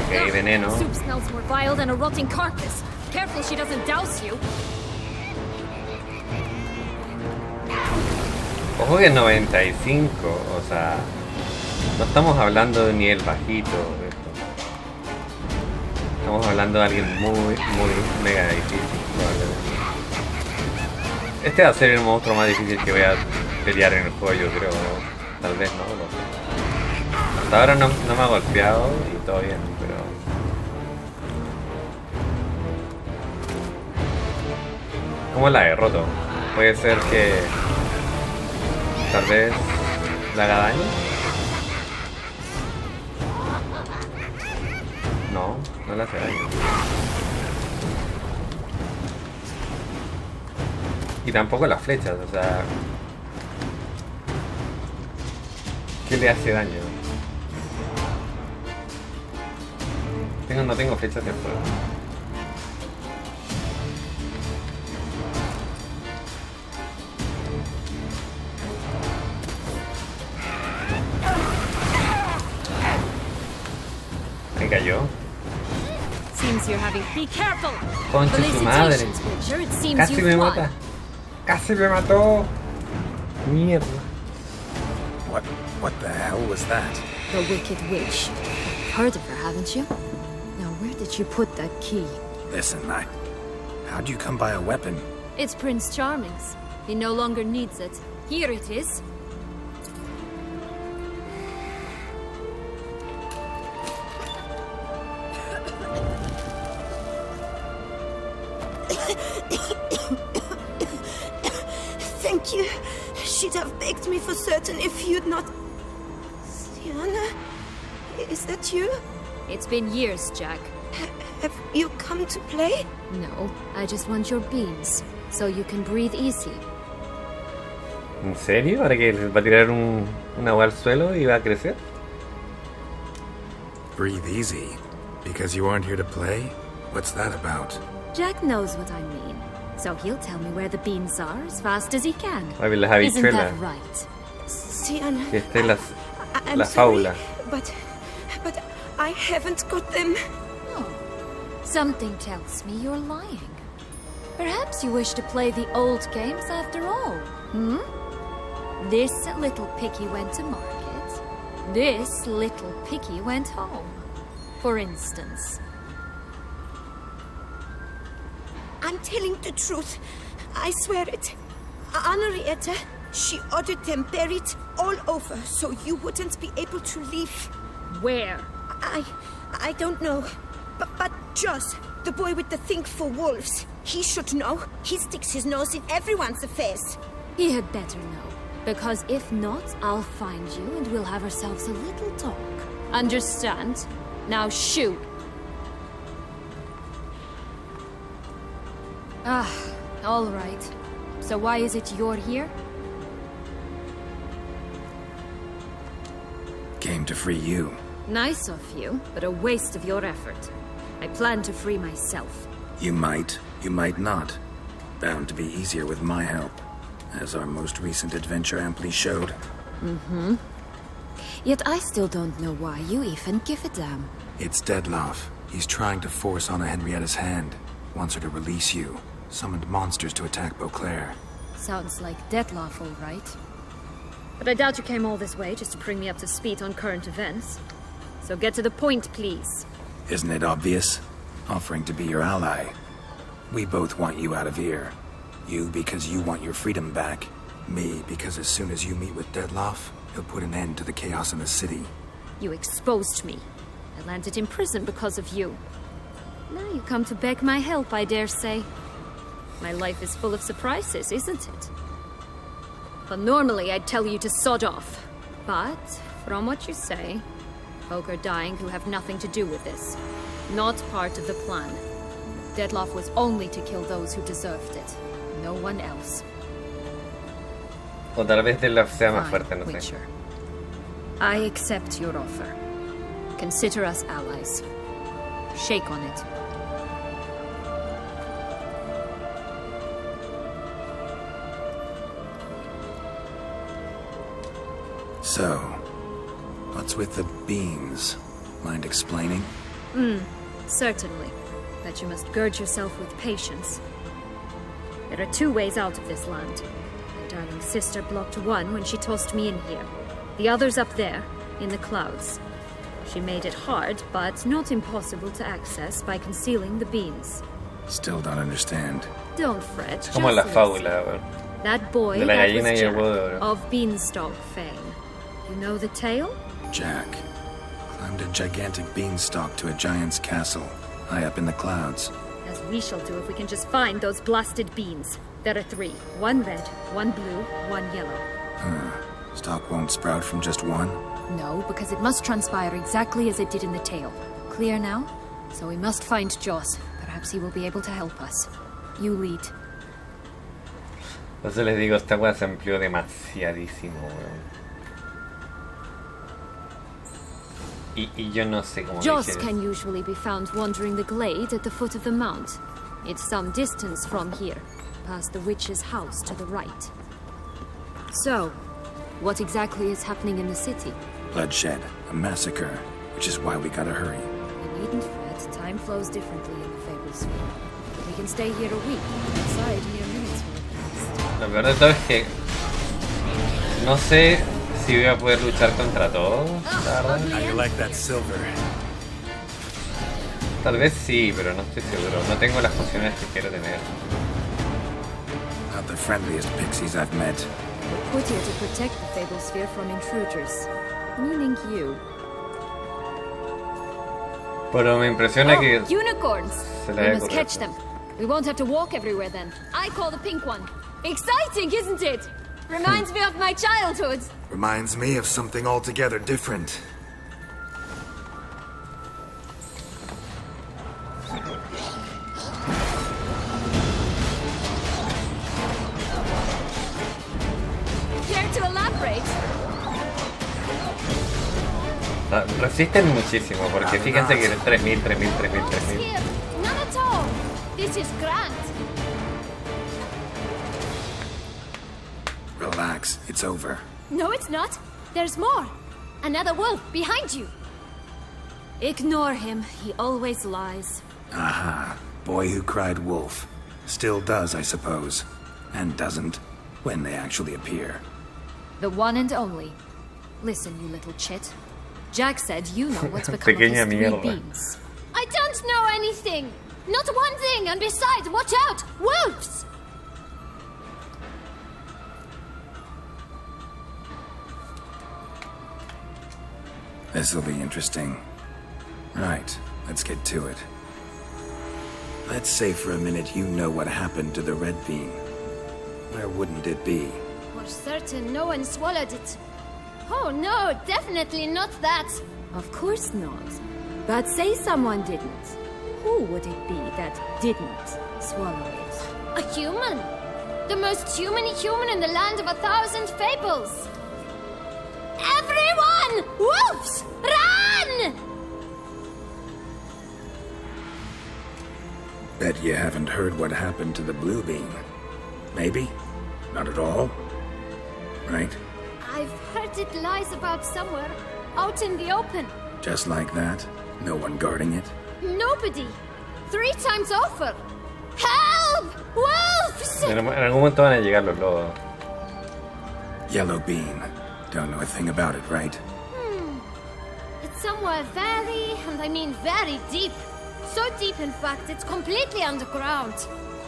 Ok, veneno. Soup smells more vile than a rotting carcass. Careful she doesn't douse you. Ojo que es 95, o sea, no estamos hablando de un nivel bajito. Estamos hablando de alguien muy mega difícil, probablemente. Este va a ser el monstruo más difícil que voy a pelear en el juego, yo creo. Tal vez no, no sé. Hasta ahora no me ha golpeado y todo bien, pero... ¿Cómo la derroto? Puede ser que... Tal vez le haga daño. No, no le hace daño. Y tampoco las flechas, o sea... ¿Qué le hace daño? No tengo flechas de fuego. Me cayó. Seems you're having. Be careful. Concha su madre. Felicitations, Witcher. It seems Casi me you've won. mata. Casi me mató. Mierda. What the hell was that? The Wicked Witch. Heard of her, haven't you? Now, where did you put that key? Listen, how'd you come by a weapon? It's Prince Charming's. He no longer needs it. Here it is. you. She'd have begged me for certain if you'd not... Sienna? Is that you? It's been years, Jack. Have you come to play? No, I just want your beans, so you can breathe easy. ¿En serio? ¿Para que va a tirar una agua al suelo y va a crecer? Breathe easy? Because you aren't here to play? What's that about? Jack knows what I mean, so he'll tell me where the beans are as fast as he can. A ver, las Isn't habichuelas. that right? Sienna, Que esté I'm la sorry, fábula. but I haven't got them. Oh, something tells me you're lying. Perhaps you wish to play the old games after all, hmm? This little piggy went to market. This little piggy went home, for instance. I'm telling the truth. I swear it. Henrietta, she ordered them buried all over so you wouldn't be able to leave. Where? I don't know. But Joss, the boy with the thing for wolves, he should know. He sticks his nose in everyone's affairs. He had better know, because if not, I'll find you and we'll have ourselves a little talk. Understand? Now shoot. Ah, all right. So why is it you're here? Came to free you. Nice of you, but a waste of your effort. I plan to free myself. You might not. Bound to be easier with my help, as our most recent adventure amply showed. Mm-hmm. Yet I still don't know why you even give a damn. It's Dettlaff. He's trying to force Anna Henrietta's hand. Wants her to release you. Summoned monsters to attack Beauclair. Sounds like Dettlaff, all right. But I doubt you came all this way just to bring me up to speed on current events. So get to the point, please. Isn't it obvious? Offering to be your ally. We both want you out of here. You because you want your freedom back. Me because as soon as you meet with Dettlaff, he'll put an end to the chaos in the city. You exposed me. I landed in prison because of you. Now you come to beg my help, I dare say. My life is full of surprises, isn't it? But normally I'd tell you to sod off. But, from what you say, folk are dying who have nothing to do with this. Not part of the plan. Dettlaff was only to kill those who deserved it. No one else. O tal vez Dettlaff sea más Fine, fuerte, no sé. Witcher. I accept your offer. Consider us allies. Shake on it. So, what's with the beans? Mind explaining? Certainly. But you must gird yourself with patience. There are two ways out of this land. My darling sister blocked one when she tossed me in here. The other's up there, in the clouds. She made it hard, but not impossible to access by concealing the beans. Still don't understand. Don't fret. Como la just fábula, weón. listen. That boy De la that gallina was y el Jack, huevo de oro. of Beanstalk fame. You know the tale? Jack climbed a gigantic beanstalk to a giant's castle, high up in the clouds. As we shall do if we can just find those blasted beans. There are 3. 1 red, 1 blue, 1 yellow. Stalk won't sprout from just one? No, because it must transpire exactly as it did in the tale. Clear now? So we must find Joss. Perhaps he will be able to help us. You lead. Entonces les digo, esta weá se amplió demasiadísimo, weón. Y yo no sé cómo Joss dije can usually be found wandering the glade at the foot of the mount. It's some distance from here, past the witch's house to the right. So, what exactly is happening in the city? Bloodshed, a massacre, which is why we gotta hurry. You needn't fret, time flows differently in the Fable Sphere. We can stay here a week, outside mere minutes will have passed. Lo peor de todo es que no sé si voy a poder luchar contra todos, la verdad. How you like that silver? Tal vez sí, pero no estoy seguro. No tengo las pociones que quiero tener. Not the friendliest pixies I've met. We're put here to protect the Fable Sphere from intruders. Meaning you. Pero me impresiona que unicorns! se We le haya must ocurrido. catch them. We won't have to walk everywhere then. I call the pink one. Exciting, isn't it? Reminds me of my childhood. Reminds me of something altogether different. Care to elaborate? Resisten muchísimo, porque fíjense que es 3000. Here, none at all. This is grand. Relax, it's over. No, it's not. There's more. Another wolf behind you. Ignore him. He always lies. Aha. Boy who cried wolf. Still does, I suppose. And doesn't, when they actually appear. The one and only. Listen, you little chit. Jack said you know what's become of his Pequeña three mierda. beams. I don't know anything. Not one thing. And besides, watch out. Wolves! This'll be interesting. Right, let's get to it. Let's say for a minute you know what happened to the red bean. Where wouldn't it be? For certain, no one swallowed it. Oh no, definitely not that. Of course not. But say someone didn't. Who would it be that didn't swallow it? A human. The most humany human in the land of 1,000 fables. Everyone! Wolves! Run! Bet you haven't heard what happened to the blue bean. Maybe? Not at all? Right? I've heard it lies about somewhere, out in the open. Just like that? No one guarding it? Nobody. 3 times over. Help! Wolves! En algún momento van a llegar los lobos. Yellow bean. Don't know a thing about it, right? It's somewhere very, and I mean very deep. So deep, in fact, it's completely underground.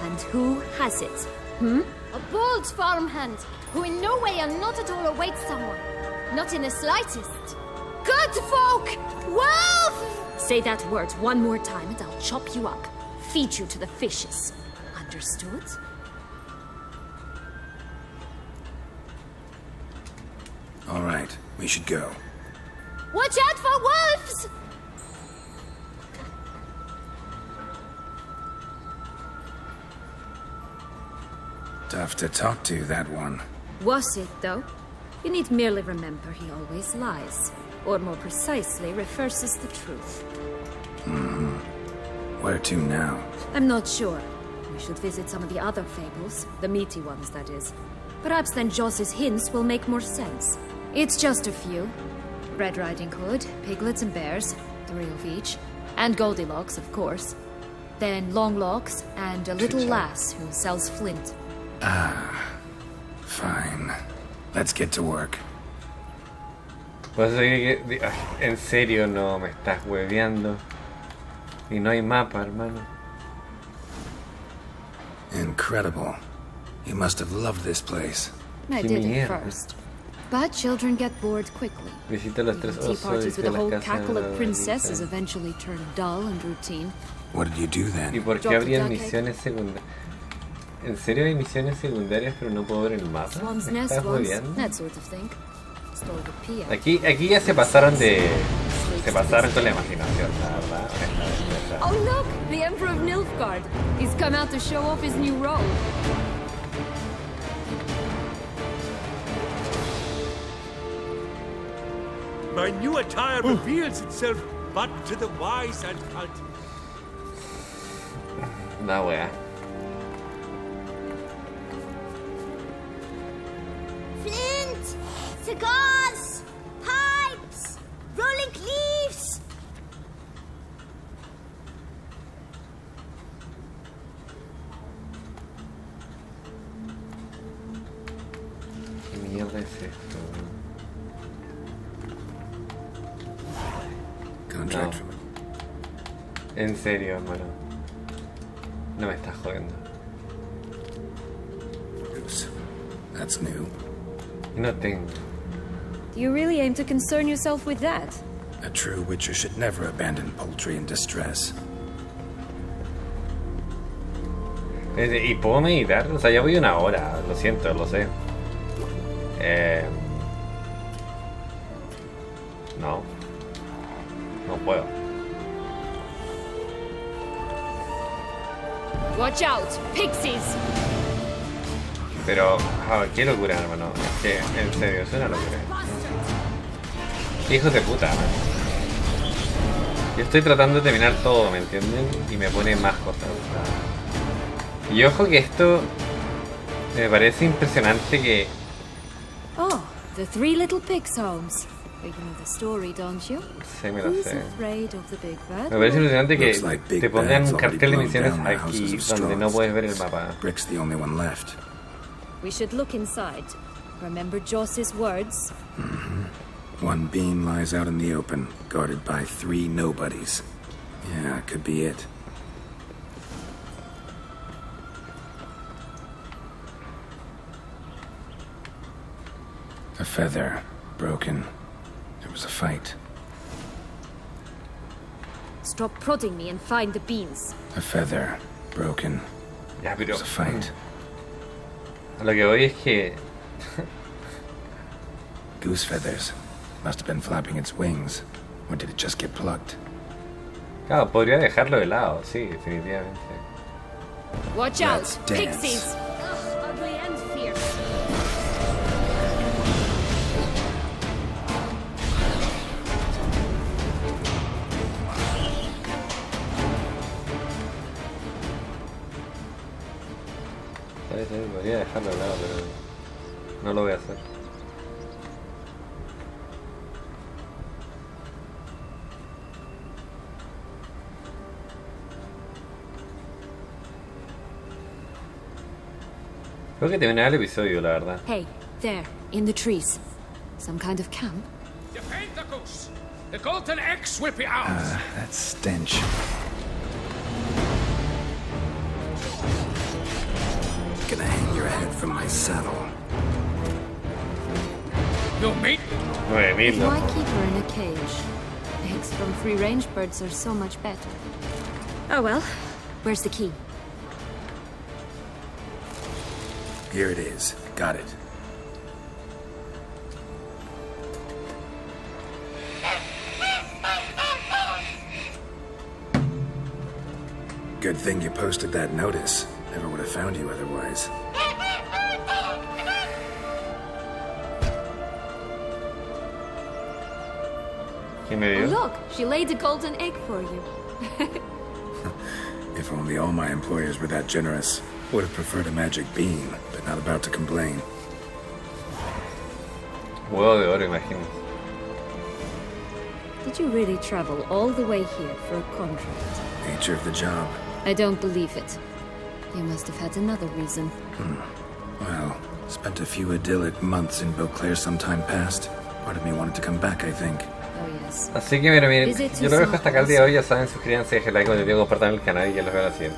And who has it? A bold farmhand, who in no way and not at all awaits someone. Not in the slightest. Good folk! Wolf! Say that word one more time and I'll chop you up. Feed you to the fishes. Understood? All right, we should go. Watch out for wolves! Tough to talk to, that one. Was it, though? You need merely remember he always lies. Or more precisely, reverses the truth. Where to now? I'm not sure. We should visit some of the other fables. The meaty ones, that is. Perhaps then Joss's hints will make more sense. It's just a few. Red Riding Hood, piglets and bears, 3 of each. And Goldilocks, of course. Then Longlocks, and a little lass who sells flint. Fine. Let's get to work. Pues en serio, no me estás hueveando. Y no hay mapa, hermano. Incredible. You must have loved this place. I Qué did at mierda. first. But children get bored quickly. Visita los Even tres tea osos y parties with a las whole casas cackle de of la princesses Belleza. eventually turn dull and routine. What did you do ¿Y then? por qué Drop the habrían jacket. misiones secundarias? ¿En serio hay misiones secundarias pero no puedo ver el mapa? Swan's ¿Me nest estás once, hueveando? that sort of thing. Stole the pea. Aquí ya se pasaron con la imaginación, la verdad, honestamente. O sea, Oh look! The Emperor of Nilfgaard. He's come out to show off his new robe. My new attire reveals itself but to the wise and cultivated. una wea. Flint! Cigars! Pipes! Rolling leaves! ¿Qué mierda es esto? Contract No. from En serio, hermano. No me estás jodiendo. Bruce. That's new. Y no tengo. Do you really aim to concern yourself with that? A true witcher should never abandon poultry in distress. Y puedo meditar, o sea, ya voy una hora, lo siento, lo sé. No. No puedo. Watch out, pixies! Pero, qué locura, hermano. Es que, en serio, es una locura. Hijos de puta, man. Yo estoy tratando de terminar todo, ¿me entienden? Y me pone más cosas. Y ojo que esto me parece impresionante que... Oh, the three little pigs' homes. You know the story, don't you? Sí, me lo sé. Me parece impresionante que te pongan un cartel de misiones aquí donde no puedes ver el mapa. Brick's the only one left. We should look inside. Remember Joss's words? One beam lies out in the open, guarded by 3 nobodies. Yeah, could be it. A feather, broken. There was a fight. Stop prodding me and find the beans. A feather, broken. Ya, There pero... was a fight. A lo que voy es que... Goose feathers. Must have been flapping its wings. Or did it just get plucked? Claro, podría dejarlo de lado, sí, definitivamente. Watch Let's out, dance. pixies! Ugh, ugly and fierce. Podría dejarlo de lado, pero no lo voy a hacer. Creo que terminará el episodio, la verdad. Hey, there, in the trees. Some kind of camp? Defend the goose. The golden eggs will be ours. That stench. Gonna hang your head from my saddle. Your mate? 9000, Why loco. keep her in a cage? Eggs from free-range birds are so much better. Oh well, where's the key? Here it is. Got it. Good thing you posted that notice. Never would have found you otherwise. ¿Quién me dio? Look, she laid a golden egg for you. If only all my employers were that generous. Would have preferred a magic bean, but not about to complain. Huevo de oro, imagino. Did you really travel all the way here for a contract? Nature of the job. I don't believe it. You must have had another reason. Well, spent a few idyllic months in Beauclair some time past. Part of me wanted to come back, I think. Oh yes. Así que mira, miren, Is it yo lo dejo too hasta acá el día de hoy. Ya saben, suscríbanse, dejen like, compartan el canal y ya los veo en la siguiente.